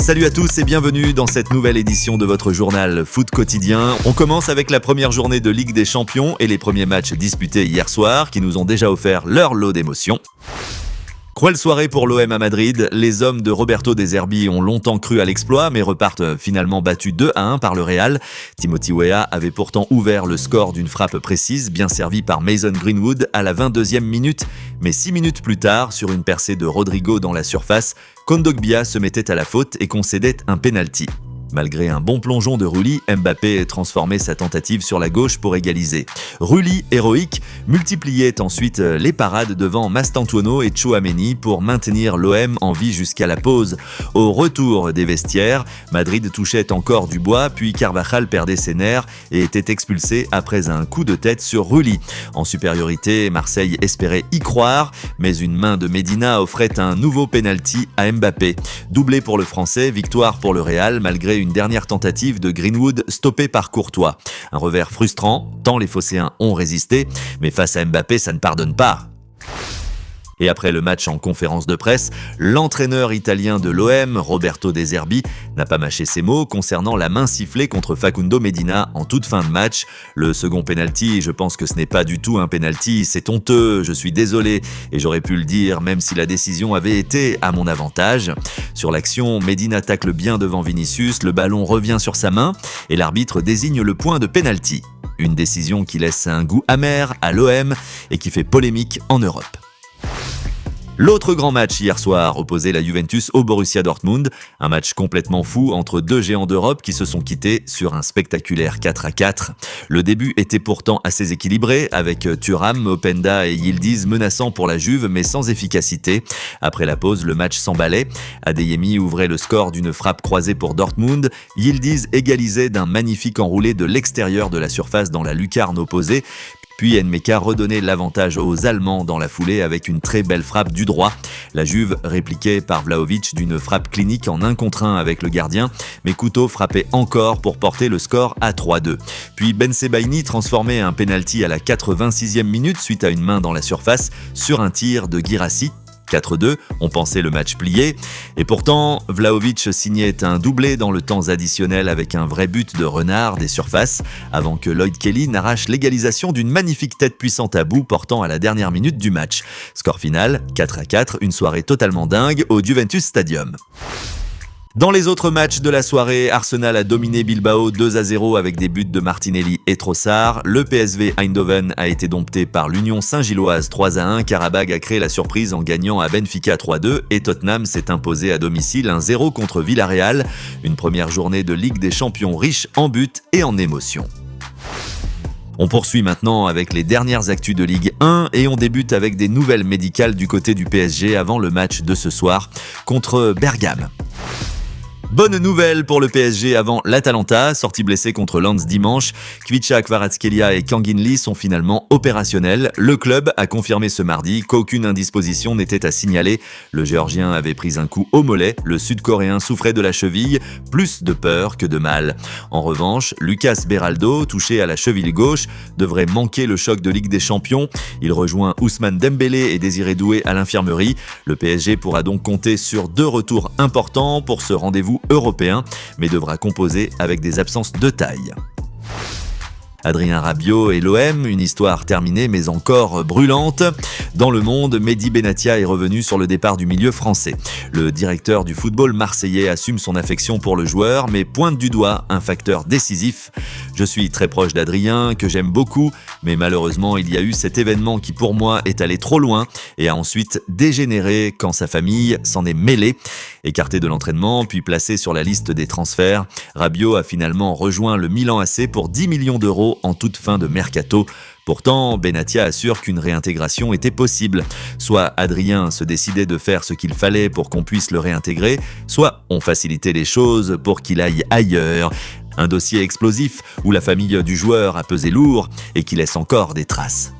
Salut à tous et bienvenue dans cette nouvelle édition de votre journal Foot Quotidien. On commence avec la première journée de Ligue des Champions et les premiers matchs disputés hier soir qui nous ont déjà offert leur lot d'émotions. Cruelle soirée pour l'OM à Madrid. Les hommes de Roberto De Zerbi ont longtemps cru à l'exploit mais repartent finalement battus 2-1 par le Real. Timothy Weah avait pourtant ouvert le score d'une frappe précise, bien servie par Mason Greenwood à la 22e minute. Mais 6 minutes plus tard, sur une percée de Rodrigo dans la surface, Kondogbia se mettait à la faute et concédait un penalty. Malgré un bon plongeon de Rulli, Mbappé transformait sa tentative sur la gauche pour égaliser. Rulli, héroïque, multipliait ensuite les parades devant Mastantuono et Tchouaméni pour maintenir l'OM en vie jusqu'à la pause. Au retour des vestiaires, Madrid touchait encore du bois, puis Carvajal perdait ses nerfs et était expulsé après un coup de tête sur Rulli. En supériorité, Marseille espérait y croire, mais une main de Medina offrait un nouveau penalty à Mbappé. Doublé pour le Français, victoire pour le Real, malgré une dernière tentative de Greenwood stoppée par Courtois. Un revers frustrant, tant les Phocéens ont résisté, mais face à Mbappé, ça ne pardonne pas. Et après le match en conférence de presse, l'entraîneur italien de l'OM, Roberto De Zerbi, n'a pas mâché ses mots concernant la main sifflée contre Facundo Medina en toute fin de match. Le second penalty, je pense que ce n'est pas du tout un penalty, c'est honteux, je suis désolé, et j'aurais pu le dire même si la décision avait été à mon avantage. Sur l'action, Medina tacle bien devant Vinicius, le ballon revient sur sa main, et l'arbitre désigne le point de penalty. Une décision qui laisse un goût amer à l'OM et qui fait polémique en Europe. L'autre grand match hier soir opposait la Juventus au Borussia Dortmund, un match complètement fou entre deux géants d'Europe qui se sont quittés sur un spectaculaire 4-4. Le début était pourtant assez équilibré, avec Thuram, Openda et Yildiz menaçant pour la Juve mais sans efficacité. Après la pause, le match s'emballait. Adeyemi ouvrait le score d'une frappe croisée pour Dortmund. Yildiz égalisait d'un magnifique enroulé de l'extérieur de la surface dans la lucarne opposée. Puis Nmeka redonnait l'avantage aux Allemands dans la foulée avec une très belle frappe du droit. La Juve répliquait par Vlahovic d'une frappe clinique en 1 contre 1 avec le gardien, mais Couto frappait encore pour porter le score à 3-2. Puis Ben Sebaini transformait un penalty à la 86e minute suite à une main dans la surface sur un tir de Guirassy. 4-2, on pensait le match plié, et pourtant Vlahovic signait un doublé dans le temps additionnel avec un vrai but de renard des surfaces, avant que Lloyd Kelly n'arrache l'égalisation d'une magnifique tête puissante à bout portant à la dernière minute du match. Score final, 4-4, une soirée totalement dingue au Juventus Stadium. Dans les autres matchs de la soirée, Arsenal a dominé Bilbao 2-0 avec des buts de Martinelli et Trossard. Le PSV Eindhoven a été dompté par l'Union Saint-Gilloise 3-1. Karabag a créé la surprise en gagnant à Benfica 3-2 et Tottenham s'est imposé à domicile 1-0 contre Villarreal. Une première journée de Ligue des Champions riche en buts et en émotions. On poursuit maintenant avec les dernières actus de Ligue 1 et on débute avec des nouvelles médicales du côté du PSG avant le match de ce soir contre Bergame. Bonne nouvelle pour le PSG avant l'Atalanta, sorti blessé contre Lens dimanche. Kvicha Kvaratskhelia et Kangin Lee sont finalement opérationnels. Le club a confirmé ce mardi qu'aucune indisposition n'était à signaler. Le Géorgien avait pris un coup au mollet, le Sud-Coréen souffrait de la cheville, plus de peur que de mal. En revanche, Lucas Beraldo, touché à la cheville gauche, devrait manquer le choc de Ligue des Champions. Il rejoint Ousmane Dembélé et Désiré Doué à l'infirmerie. Le PSG pourra donc compter sur 2 retours importants pour ce rendez-vous européen, mais devra composer avec des absences de taille. Adrien Rabiot et l'OM, une histoire terminée mais encore brûlante. Dans le monde, Mehdi Benatia est revenu sur le départ du milieu français. Le directeur du football marseillais assume son affection pour le joueur mais pointe du doigt un facteur décisif. Je suis très proche d'Adrien, que j'aime beaucoup, mais malheureusement il y a eu cet événement qui pour moi est allé trop loin et a ensuite dégénéré quand sa famille s'en est mêlée. Écarté de l'entraînement puis placé sur la liste des transferts, Rabiot a finalement rejoint le Milan AC pour 10 millions d'euros en toute fin de mercato. Pourtant, Benatia assure qu'une réintégration était possible. Soit Adrien se décidait de faire ce qu'il fallait pour qu'on puisse le réintégrer, soit on facilitait les choses pour qu'il aille ailleurs. Un dossier explosif où la famille du joueur a pesé lourd et qui laisse encore des traces.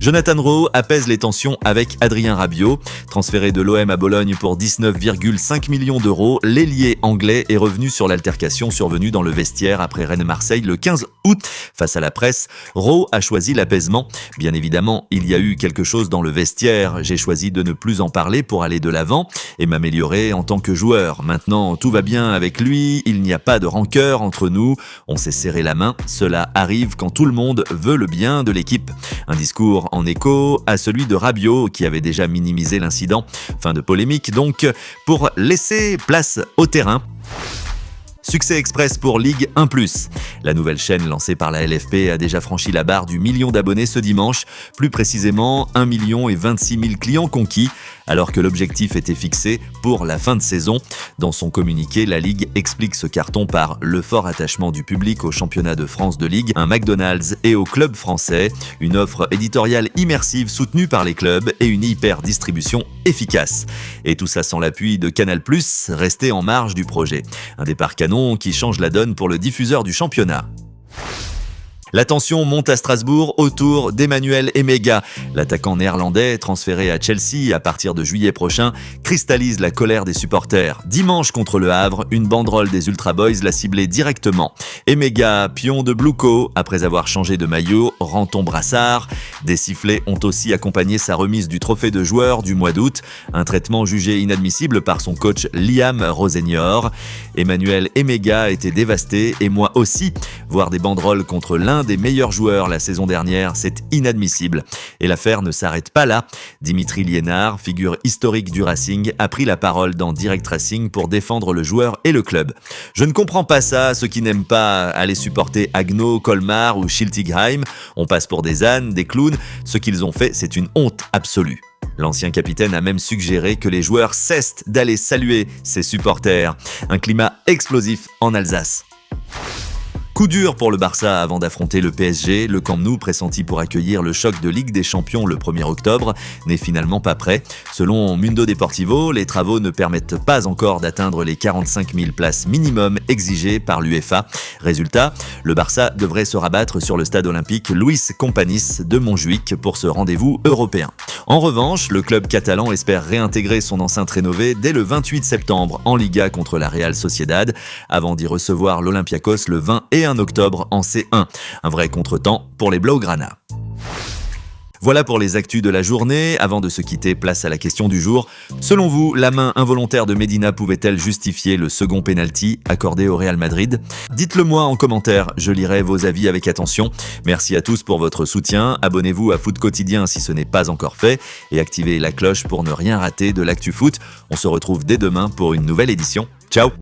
Jonathan Rowe apaise les tensions avec Adrien Rabiot. Transféré de l'OM à Bologne pour 19,5 millions d'euros, l'ailier anglais est revenu sur l'altercation survenue dans le vestiaire après Rennes-Marseille le 15 août. Face à la presse, Rowe a choisi l'apaisement. Bien évidemment, il y a eu quelque chose dans le vestiaire. J'ai choisi de ne plus en parler pour aller de l'avant et m'améliorer en tant que joueur. Maintenant, tout va bien avec lui, il n'y a pas de rancœur entre nous. On s'est serré la main. Cela arrive quand tout le monde veut le bien de l'équipe. Un discours en écho à celui de Rabiot qui avait déjà minimisé l'incident. Fin de polémique donc pour laisser place au terrain. Succès express pour Ligue 1+. La nouvelle chaîne lancée par la LFP a déjà franchi la barre du million d'abonnés ce dimanche, plus précisément 1 026 000 clients conquis, alors que l'objectif était fixé pour la fin de saison. Dans son communiqué, la Ligue explique ce carton par le fort attachement du public au championnat de France de Ligue, un McDonald's et au club français, une offre éditoriale immersive soutenue par les clubs et une hyper-distribution efficace. Et tout ça sans l'appui de Canal+, resté en marge du projet. Un départ canon qui change la donne pour le diffuseur du championnat. La tension monte à Strasbourg autour d'Emmanuel Emega. L'attaquant néerlandais, transféré à Chelsea à partir de juillet prochain, cristallise la colère des supporters. Dimanche contre le Havre, une banderole des Ultra Boys l'a ciblé directement. Emega, pion de Bluco, après avoir changé de maillot, rend ton brassard. Des sifflets ont aussi accompagné sa remise du trophée de joueur du mois d'août, un traitement jugé inadmissible par son coach Liam Rosenior. Emmanuel Emega était dévasté et moi aussi. Voir des banderoles contre l'un des meilleurs joueurs la saison dernière, c'est inadmissible. Et l'affaire ne s'arrête pas là. Dimitri Liénard, figure historique du Racing, a pris la parole dans Direct Racing pour défendre le joueur et le club. Je ne comprends pas ça, ceux qui n'aiment pas aller supporter Haguenau, Colmar ou Schiltigheim. On passe pour des ânes, des clowns. Ce qu'ils ont fait, c'est une honte absolue. L'ancien capitaine a même suggéré que les joueurs cessent d'aller saluer ses supporters. Un climat explosif en Alsace. Coup dur pour le Barça avant d'affronter le PSG. Le Camp Nou, pressenti pour accueillir le choc de Ligue des Champions le 1er octobre, n'est finalement pas prêt. Selon Mundo Deportivo, les travaux ne permettent pas encore d'atteindre les 45 000 places minimum exigées par l'UEFA. Résultat, le Barça devrait se rabattre sur le stade olympique Luis Companys de Montjuïc pour ce rendez-vous européen. En revanche, le club catalan espère réintégrer son enceinte rénovée dès le 28 septembre en Liga contre la Real Sociedad, avant d'y recevoir l'Olympiakos le 20 et 1 octobre en C1. Un vrai contretemps pour les Blaugrana. Voilà pour les actus de la journée. Avant de se quitter, place à la question du jour. Selon vous, la main involontaire de Medina pouvait-elle justifier le second penalty accordé au Real Madrid? Dites-le moi en commentaire, je lirai vos avis avec attention. Merci à tous pour votre soutien. Abonnez-vous à Foot Quotidien si ce n'est pas encore fait et activez la cloche pour ne rien rater de l'actu foot. On se retrouve dès demain pour une nouvelle édition. Ciao!